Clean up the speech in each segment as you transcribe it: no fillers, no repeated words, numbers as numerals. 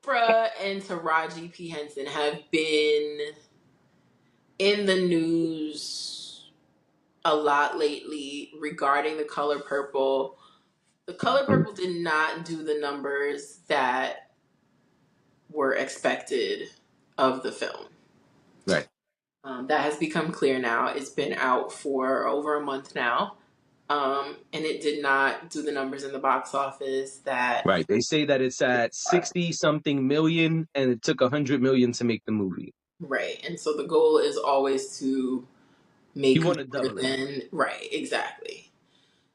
Oprah and Taraji P. Henson have been in the news a lot lately regarding The Color Purple. The Color Purple did not do the numbers that were expected of the film. Right. That has become clear now. It's been out for over a month now. And it did not do the numbers in the box office that... Right. They say that it's at 60 something million and it took 100 million to make the movie. Right. And so the goal is always to make You want to more double it. than... Right, exactly.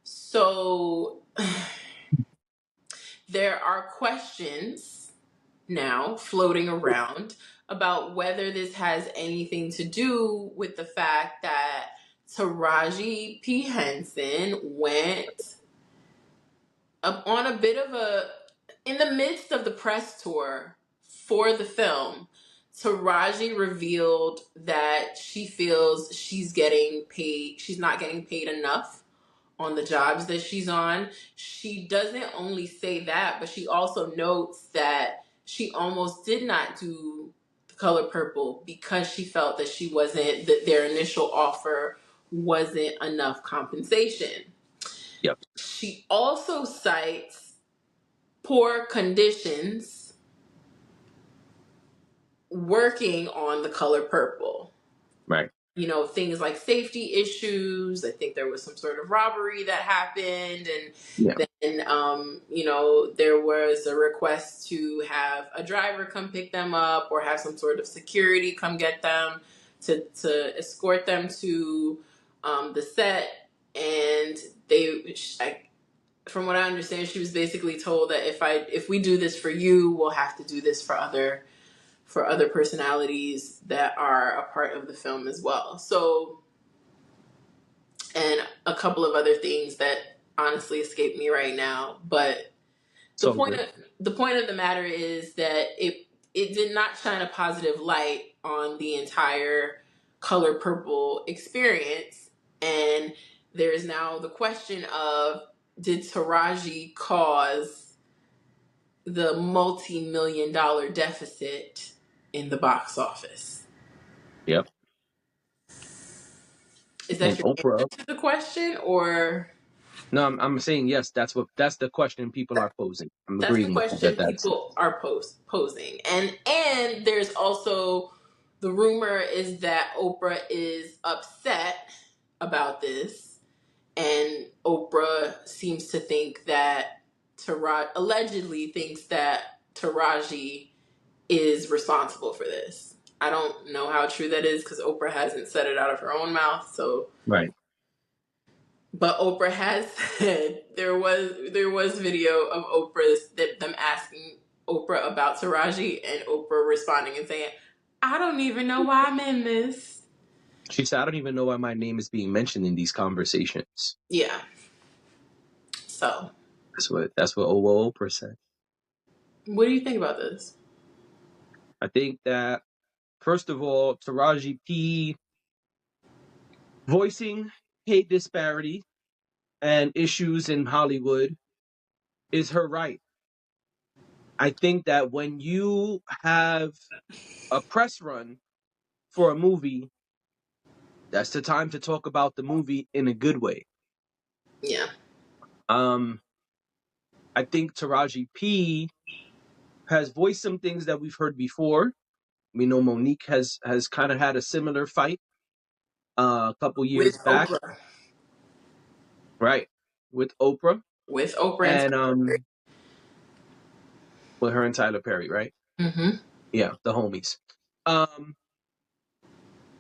So there are questions now floating around about whether this has anything to do with the fact that Taraji P. Henson went up on a bit of a... In the midst of the press tour for the film, Taraji revealed that she feels she's not getting paid enough on the jobs that she's on. She doesn't only say that, but she also notes that she almost did not do The Color Purple because she felt that their initial offer wasn't enough compensation. Yep. She also cites poor conditions working on The Color Purple. Right. You know, things like safety issues. I think there was some sort of robbery that happened. And then, you know, there was a request to have a driver come pick them up or have some sort of security come get them to escort them to the set. And from what I understand, she was basically told that if we do this for you, we'll have to do this for other personalities that are a part of the film as well. So, and a couple of other things that honestly escape me right now. But the point of the matter is that it did not shine a positive light on the entire Color Purple experience. And there is now the question of, did Taraji cause the multi-million-dollar deficit in the box office? Yep. Is that your answer to the question, or? No, I'm saying yes. That's the question people are posing. I'm agreeing with That's the question that. people are posing, and there's also the rumor is that Oprah is upset about this, and Oprah seems to think that allegedly thinks that Taraji is responsible for this. I don't know how true that is because Oprah hasn't said it out of her own mouth. So right. But Oprah has said there was video of them asking Oprah about Taraji and Oprah responding and saying, "I don't even know why I'm in this." She said, "I don't even know why my name is being mentioned in these conversations." Yeah. So that's what Oprah said. What do you think about this? I think that, first of all, Taraji P. voicing pay disparity and issues in Hollywood is her right. I think that when you have a press run for a movie, that's the time to talk about the movie in a good way. Yeah. I think Taraji P. has voiced some things that we've heard before. We know Monique has kind of had a similar fight a couple years back. Oprah. Right. With Oprah. With Oprah and with her and Tyler Perry, right? Mm-hmm. Yeah, the homies.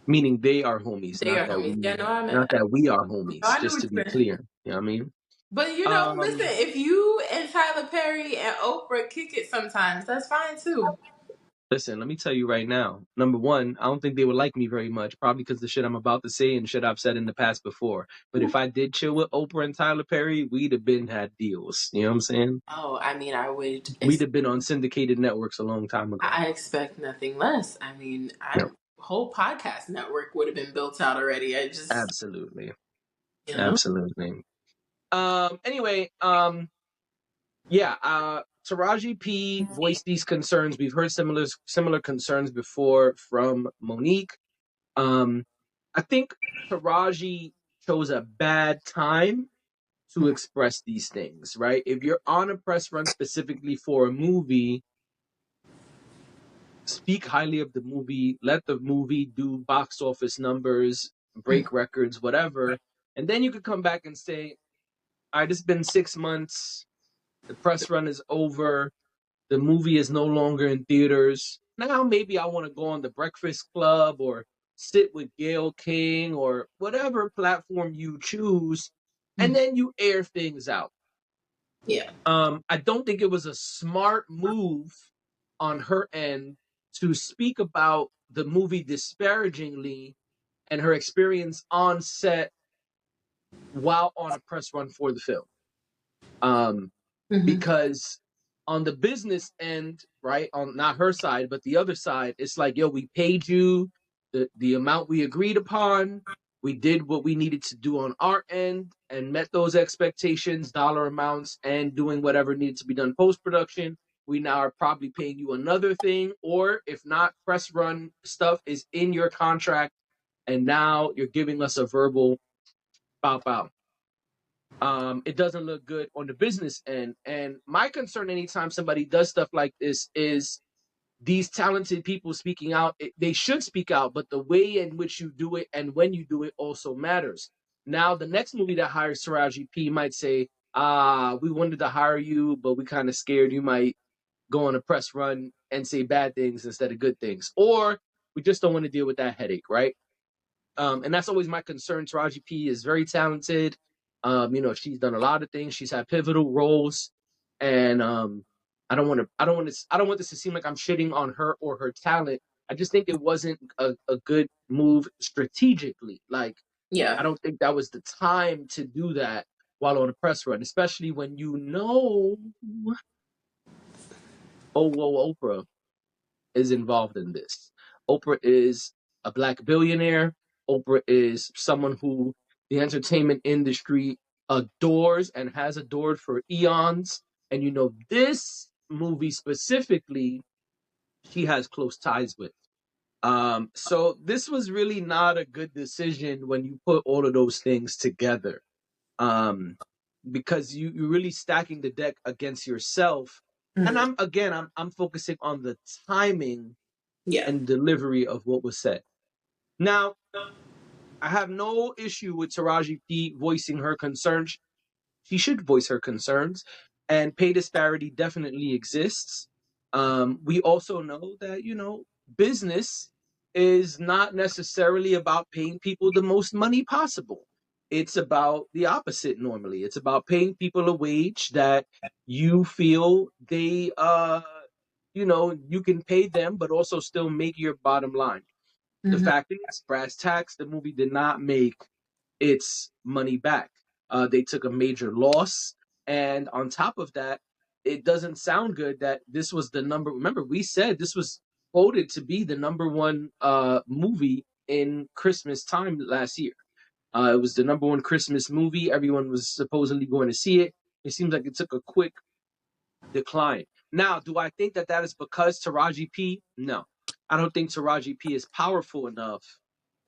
Meaning they are homies, they are homies. Not that we are homies, just to be clear. You know what I mean? But listen, if you and Tyler Perry and Oprah kick it sometimes, that's fine too. Listen, let me tell you right now. Number one, I don't think they would like me very much, probably because the shit I'm about to say and shit I've said in the past before. But if I did chill with Oprah and Tyler Perry, we'd have been had deals. You know what I'm saying? Oh, I mean, I would. We'd have been on syndicated networks a long time ago. I expect nothing less. I mean, whole podcast network would have been built out already. Absolutely. You know? Absolutely. Anyway, yeah, Taraji P voiced these concerns. We've heard similar concerns before from Monique. Um, I think Taraji chose a bad time to express these things, right? If you're on a press run specifically for a movie, speak highly of the movie, let the movie do box office numbers, break records, whatever. And then you could come back and say, all right, it's been 6 months. The press run is over. The movie is no longer in theaters. Now maybe I want to go on the Breakfast Club or sit with Gail King or whatever platform you choose, and then you air things out. Yeah. I don't think it was a smart move on her end to speak about the movie disparagingly and her experience on set while on a press run for the film. Um, Mm-hmm. because on the business end, right, on not her side, but the other side, it's like, yo, we paid you the amount we agreed upon. We did what we needed to do on our end and met those expectations, dollar amounts, and doing whatever needed to be done post production. We now are probably paying you another thing, or if not, press run stuff is in your contract, and now you're giving us a verbal bow bow. It doesn't look good on the business end. And my concern anytime somebody does stuff like this is these talented people speaking out. They should speak out, but the way in which you do it and when you do it also matters. Now, the next movie that hires Taraji P might say, we wanted to hire you, but we kind of scared you might go on a press run and say bad things instead of good things. Or we just don't want to deal with that headache, right? And that's always my concern. Taraji P is very talented. She's done a lot of things. She's had pivotal roles, and I don't want this to seem like I'm shitting on her or her talent. I just think it wasn't a good move strategically. Like, I Yeah. don't think that was the time to do that while on a press run, especially when oh, whoa, Oprah is involved in this. Oprah is a black billionaire. Oprah is someone who the entertainment industry adores and has adored for eons. And this movie specifically, she has close ties with. So this was really not a good decision when you put all of those things together. Um, because you're really stacking the deck against yourself. And Mhm. I'm focusing on the timing Yeah. and delivery of what was said. Now, I have no issue with Taraji P voicing her concerns. She should voice her concerns, and pay disparity definitely exists. We also know that business is not necessarily about paying people the most money possible. It's about the opposite normally. It's about paying people a wage that you feel you can pay them, but also still make your bottom line. The Hmm. fact is, brass tacks, the movie did not make its money back. They took a major loss, and on top of that, it doesn't sound good that this was the number. Remember, we said this was quoted to be the number one movie in Christmas time last year. It was the number one Christmas movie. Everyone was supposedly going to see it. It seems like it took a quick decline. Now, do I think that that is because Taraji P? No, I don't think Taraji P is powerful enough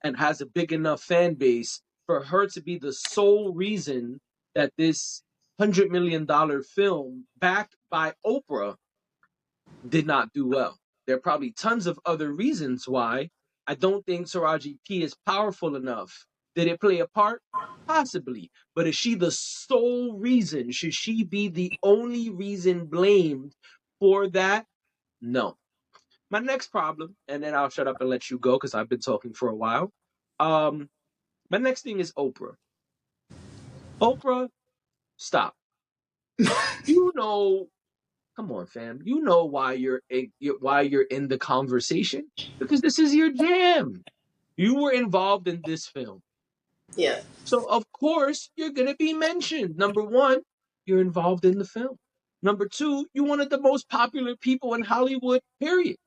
and has a big enough fan base for her to be the sole reason that this $100 million film backed by Oprah did not do well. There are probably tons of other reasons why. I don't think Taraji P is powerful enough. Did it play a part? Possibly. But is she the sole reason? Should she be the only reason blamed for that? No. My next problem, and then I'll shut up and let you go because I've been talking for a while. Um, my next thing is Oprah. Oprah, stop. You know, come on, fam. You know why you're in the conversation because this is your jam. You were involved in this film, Yeah. so of course you're gonna be mentioned. Number one, you're involved in the film. Number two, you're one of the most popular people in Hollywood. Period.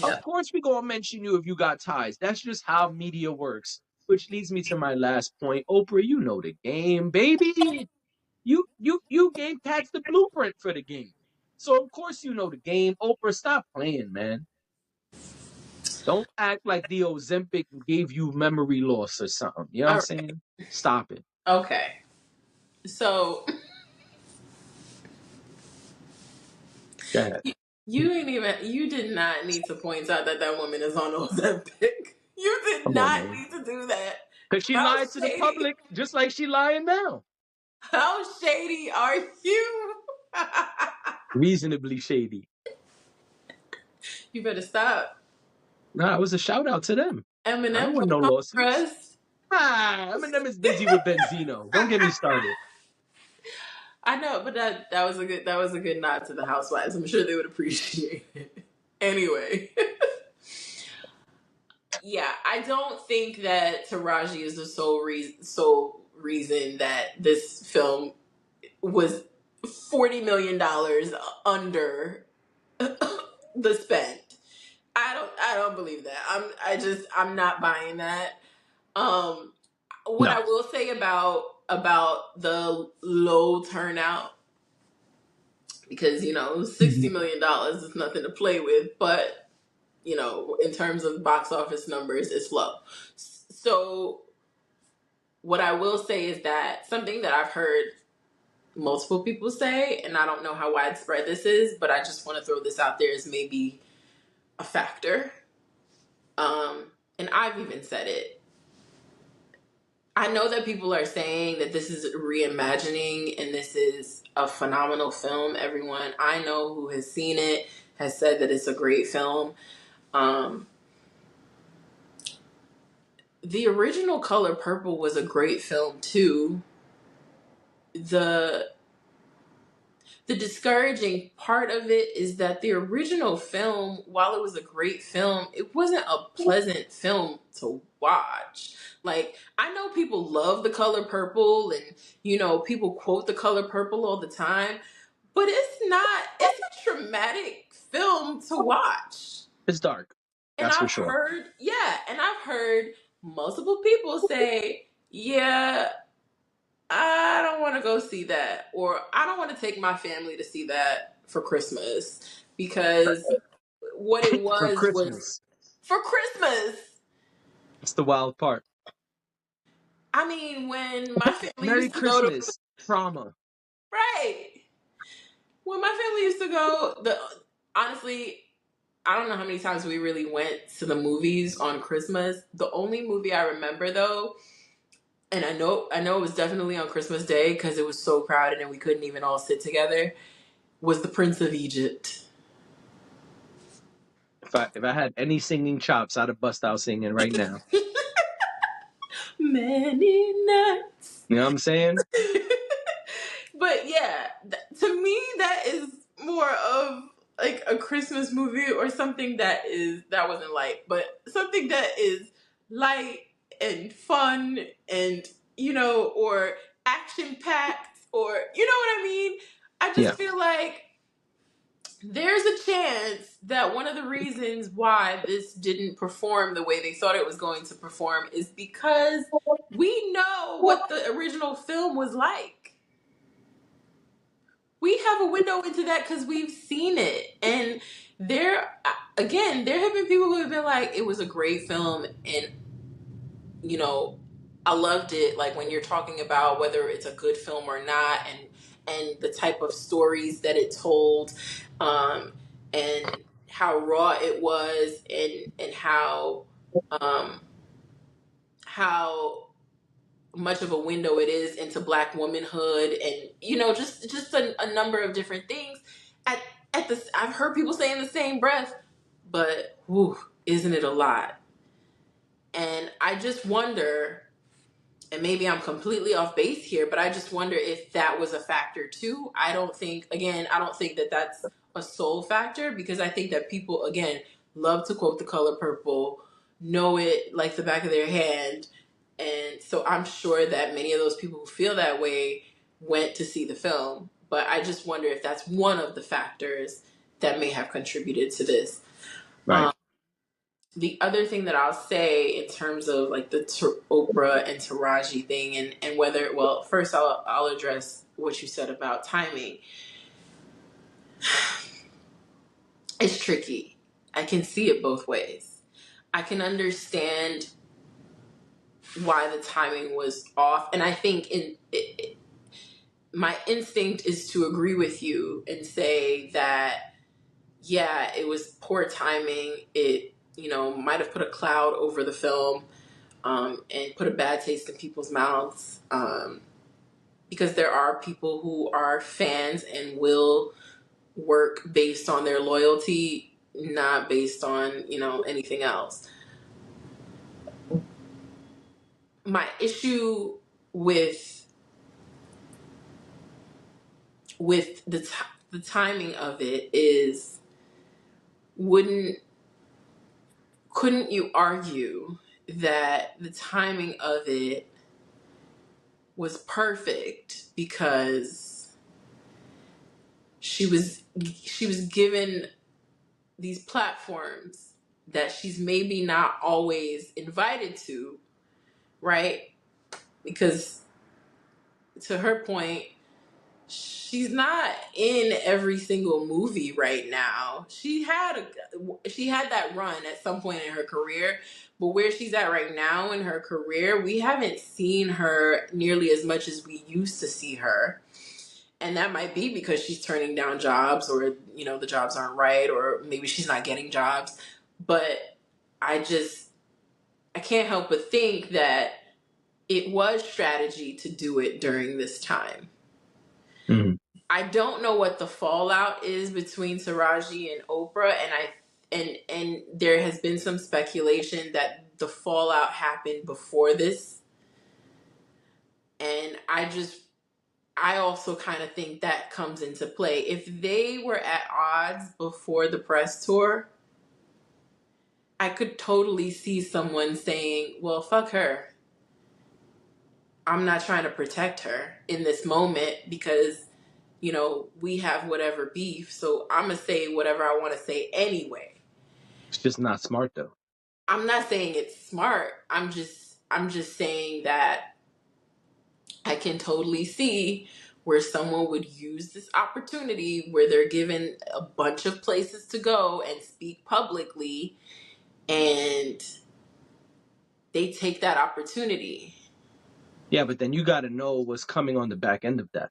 Of Yeah. course, we gonna mention you if you got ties. That's just how media works. Which leads me to my last point. Oprah, you know the game, baby. You gave cats the blueprint for the game. So of course you know the game. Oprah, stop playing, man. Don't act like the Ozempic gave you memory loss or something. You know what I'm All saying? Stop it. right. Okay. So Go ahead. you did not need to point out that that woman is on Ozempic. You did Come on, not man. need to do that. Because she How lied to the shady? public just like she lying now. How shady are you? Reasonably shady. You better stop. Nah, it was a shout out to them. I don't Eminem want put no you on lawsuits. press. Eminem is busy with Benzino. Don't get me started. I know, but that was a good nod to the housewives. I'm sure they would appreciate it. Anyway, yeah, I don't think that Taraji is the sole reason that this film was $40 million under the spend. I don't believe that. I'm not buying that. What No. I will say about the low turnout, because $60 million is nothing to play with, but in terms of box office numbers, it's low. So what I will say is that something that I've heard multiple people say, and I don't know how widespread this is, but I just want to throw this out there as maybe a factor. And I've even said it. I know that people are saying that this is reimagining and this is a phenomenal film. Everyone I know who has seen it has said that it's a great film. Um, the original Color Purple was a great film too. The the discouraging part of it is that the original film, while it was a great film, it wasn't a pleasant film to watch. Like, I know people love The Color Purple and, people quote The Color Purple all the time, but it's a traumatic film to watch. It's dark. And That's for sure. I've heard multiple people say, yeah, I don't want to go see that, or I don't want to take my family to see that for Christmas, because what it For was Christmas. for Christmas. That's the wild part. I mean, when my family Merry used to go to Christmas. Trauma. right, when my family used to go, honestly, I don't know how many times we really went to the movies on Christmas. The only movie I remember though, and I know it was definitely on Christmas Day because it was so crowded and we couldn't even all sit together, was The Prince of Egypt. If I had any singing chops, I'd have bust out singing right now. Many nights. You know what I'm saying? But yeah, to me that is more of like a Christmas movie, or something that wasn't light, but something that is light and fun and or action packed, or you know what I mean? I just Yeah. feel like there's a chance that one of the reasons why this didn't perform the way they thought it was going to perform is because we know what the original film was like. We have a window into that because we've seen it. And there have been people who have been like, it was a great film, and you know, I loved it. Like, when you're talking about whether it's a good film or not, and the type of stories that it told, um, and how raw it was, and um, how much of a window it is into Black womanhood, and just a number of different things. At at this, I've heard people say in the same breath, but whew, isn't it a lot? And I just wonder, and maybe I'm completely off base here, but I just wonder if that was a factor too. I don't think that that's a sole factor, because I think that people, again, love to quote The Color Purple, know it like the back of their hand. And so I'm sure that many of those people who feel that way went to see the film. But I just wonder if that's one of the factors that may have contributed to this. Right. The other thing that I'll say in terms of like the Oprah and Taraji thing, and whether, well, first I'll address what you said about timing. It's tricky. I can see it both ways. I can understand why the timing was off, and I think my instinct is to agree with you and say that yeah, it was poor timing. It, might have put a cloud over the film, and put a bad taste in people's mouths, because there are people who are fans and will work based on their loyalty, not based on anything else. My issue with the timing of it is, wouldn't couldn't you argue that the timing of it was perfect because she was given these platforms that she's maybe not always invited to, right? Because to her point, she's not in every single movie right now. She had that run at some point in her career, but where she's at right now in her career, we haven't seen her nearly as much as we used to see her. And that might be because she's turning down jobs, or the jobs aren't right, or maybe she's not getting jobs. But I can't help but think that it was strategy to do it during this time. Mm-hmm. I don't know what the fallout is between Taraji and Oprah, and there has been some speculation that the fallout happened before this. And I also kind of think that comes into play. If they were at odds before the press tour, I could totally see someone saying, well, fuck her. I'm not trying to protect her in this moment because, we have whatever beef. So I'm going to say whatever I want to say anyway. It's just not smart, though. I'm not saying it's smart. I'm just saying that I can totally see where someone would use this opportunity where they're given a bunch of places to go and speak publicly, and they take that opportunity. Yeah, but then you got to know what's coming on the back end of that.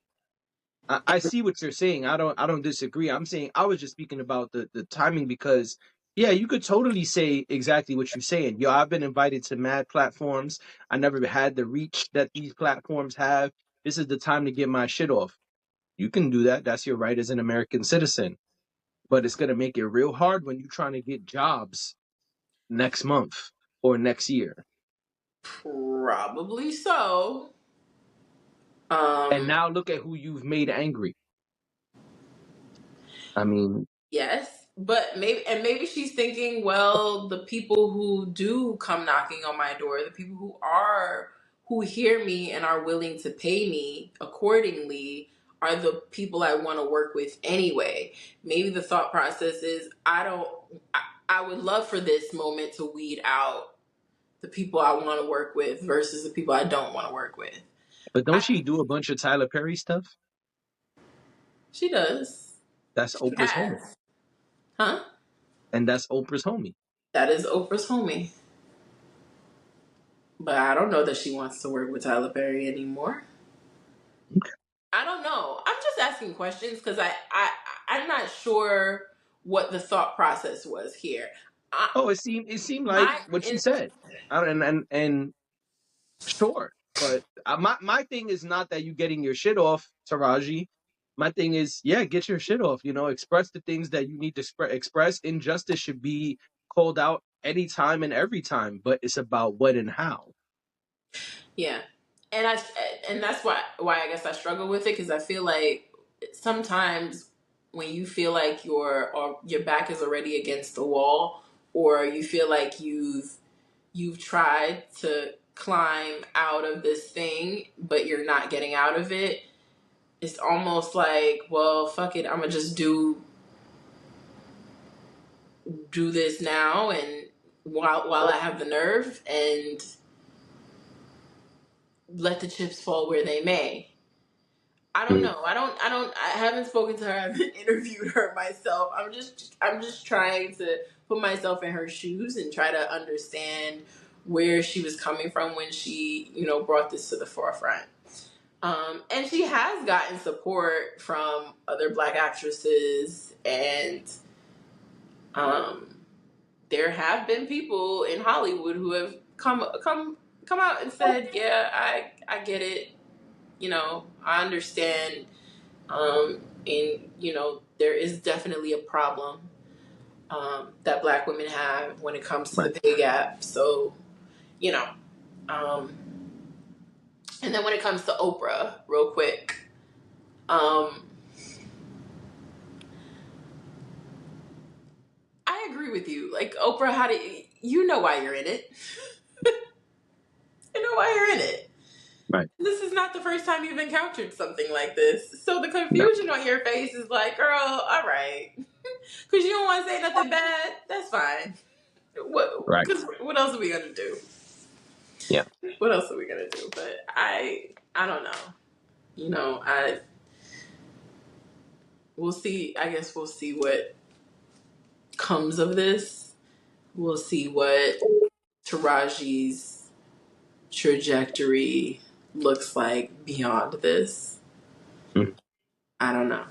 I see what you're saying. I don't disagree. I'm saying I was just speaking about the timing because yeah, you could totally say exactly what you're saying. Yo, I've been invited to mad platforms. I never had the reach that these platforms have. This is the time to get my shit off. You can do that. That's your right as an American citizen. But it's gonna make it real hard when you're trying to get jobs next month or next year. Probably so. And Um, now look at who you've made angry. I mean, yes, but maybe she's thinking, well, the people who do come knocking on my door, the people who hear me and are willing to pay me accordingly, are the people I want to work with anyway. Maybe the thought process is, I would love for this moment to weed out the people I want to work with versus the people I don't want to work with. but don't I she do a bunch of Tyler Perry stuff? She does. That's She Oprah's homie. has. Huh? And that's Oprah's homie. That is Oprah's homie. But I don't know that she wants to work with Tyler Perry anymore. Okay. I don't know. I'm just asking questions because I'm not sure what the thought process was here. I, Oh, it seemed like my what she in, said. And sure, but my thing is not that you getting your shit off, Taraji. My thing is, yeah, get your shit off. Express the things that you need to express. Injustice should be called out anytime and every time, but it's about what and how. yeah, and that's why I guess I struggle with it, because I feel like sometimes when you feel like your back is already against the wall, or you feel like you've tried to climb out of this thing but you're not getting out of it, it's almost like, well, fuck it, I'm gonna just do this now, and while I have the nerve, and let the chips fall where they may. I don't know. I haven't spoken to her. I haven't interviewed her myself. I'm just trying to put myself in her shoes and try to understand where she was coming from when she, brought this to the forefront. And she has gotten support from other Black actresses, and um, there have been people in Hollywood who have come out and said, "Yeah, I get it. I understand." And there is definitely a problem that Black women have when it comes to Right. the pay gap. So, you know, um, and then when it comes to Oprah, real quick, um, I agree with you. Like Oprah, you know why you're in it? You know why you're in it. Right. This is not the first time you've encountered something like this. So the No. confusion on your face is like, girl, all right. Because you don't want to say nothing bad. That's fine. Right. What else are we going to do? Yeah. What else are we going to do? But I don't know. We'll see. I guess we'll see what comes of this. We'll see what Taraji's trajectory looks like beyond this. Mm. I don't know.